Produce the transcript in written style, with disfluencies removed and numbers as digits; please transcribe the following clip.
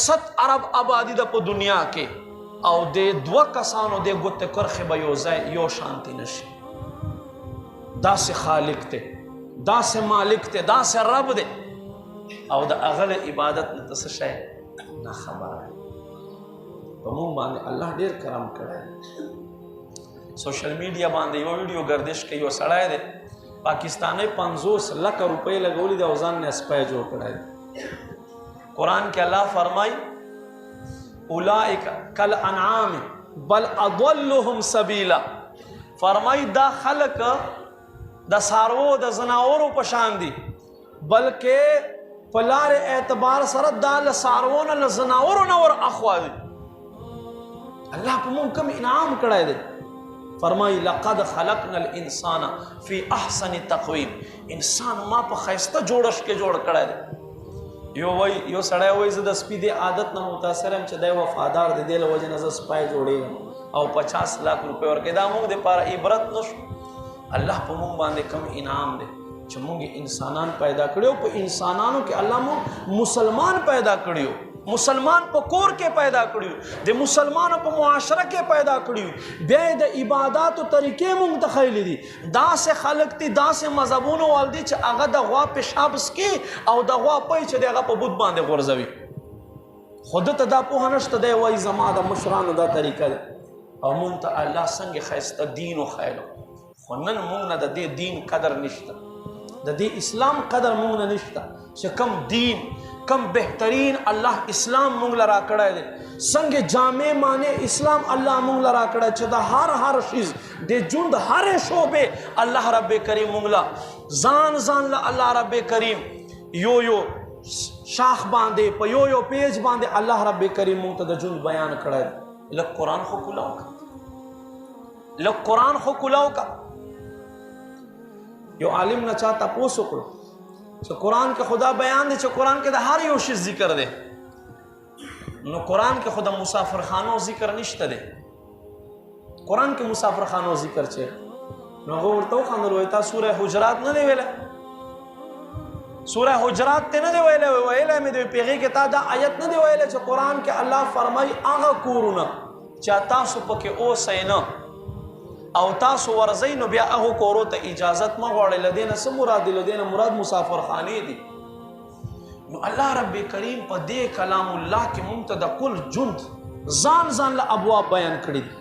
100 ارب آبادی ده په دنیا کې او د 2 کسانو د ګوتې کرښې به یو ځای یو شانتي نشي. داسې خالق ته، داسې مالک ته، داسې رب دی او د هغه عبادت نه څه شی نه خبره. په موږ باندې الله ډېر کرم کړی. سوشل میډیا باندې یو ویډیو گردش کوي، یو سړی دی پاکستانی 50 لک روپۍ لګولي دي او ځان نه سپی جوړ کړی دی. قرآن کې الله فرمای اولئک کالانعام بل اضلهم سبیلا. فرمای دا خلق د سارو د زناورو په شان دي، بلکې په لار اعتبار سره دا له سارو نه له زناورو نه ور اخوا دي. الله په موږ کوم انعام کړی دی. فرمای لقد خلقنا الانسان فی احسن تقویم. انسان ما په ښایسته جوړښت کې جوړ کړی دی. یو سړی وایي زه د سپي د عادت نه متاثر یم چې دی وفادار دی، دې له وجې نه زه سپی جوړېږم او 50 لک روپۍ ورکوي. دا موږ دپاره عبرت نه شو. الله په موږ باندې کوم انعام دی چې موږ انسانان پیدا کړیو. په انسانانو کې الله موږ مسلمان پیدا کړیو، مسلمان په کور کې پیدا کړیو، د مسلمانو په معاشره کې پیدا کړیو. بیا د عباداتو طریقې موږ ته ښیلي دي. داسې خلک دي، داسې مذهبونو وال دي چې هغه د غوا پیشاب څکي او د غوا پی چې د هغه په بت باندې غورځوي. خو ده ته دا پوهه نشته، دی وایي زما د مشرانو دا طریقه ده. او موږ ته الله څنګه ښایسته دین وښایلو، خو نن موږ نه د دې دین قدر نشته، د دې اسلام قدر موږ نه نشته چې کم دین کم بهترین الله اسلام موږ له راکړی دی. څنګه جامع معنی اسلام الله موږ له راکړی چې د هر شیز د ژوند هرې شعبې الله رب کریم موږ له ځان له الله رب کریم یو شاخ باندې په یو پیج باندې الله رب کریم موږ ته د ژوند بیان کړی دی. لږ قرآن خو کولاو کا، لږ قرآن خو کولاو کا. یو عالم نه چا تپوس وکړو چې قرآن کې خدا بیان دی چې قرآن کې د هر یو شي ذکر دی، نو قرآن کې خدا مسافر خانو ذکر نشته دی. قرآن کې مسافر خانو ذکر چې نو هغه ورته وخندل، وایي تا سوره حجرات نه دی ویلی؟ سوره حجرات ته نه دی ویلی؟ ویلی مې دی پیغې کې تا دا آیت نه دی ویلی چې قرآن کې الله فرمایي هغه کورونه چې تاسو پکې اوسئ نه او تاسو ورځئ نو بیا هغو کورو ته اجازت مه غواړئ. له دې نه څه مراد دی؟ له دې نه مراد مسافر خانې دي. نو الله رب کریم په دې کلام الله کې موږ ته د کل ژوند ځان له ابواب بیان کړي دي.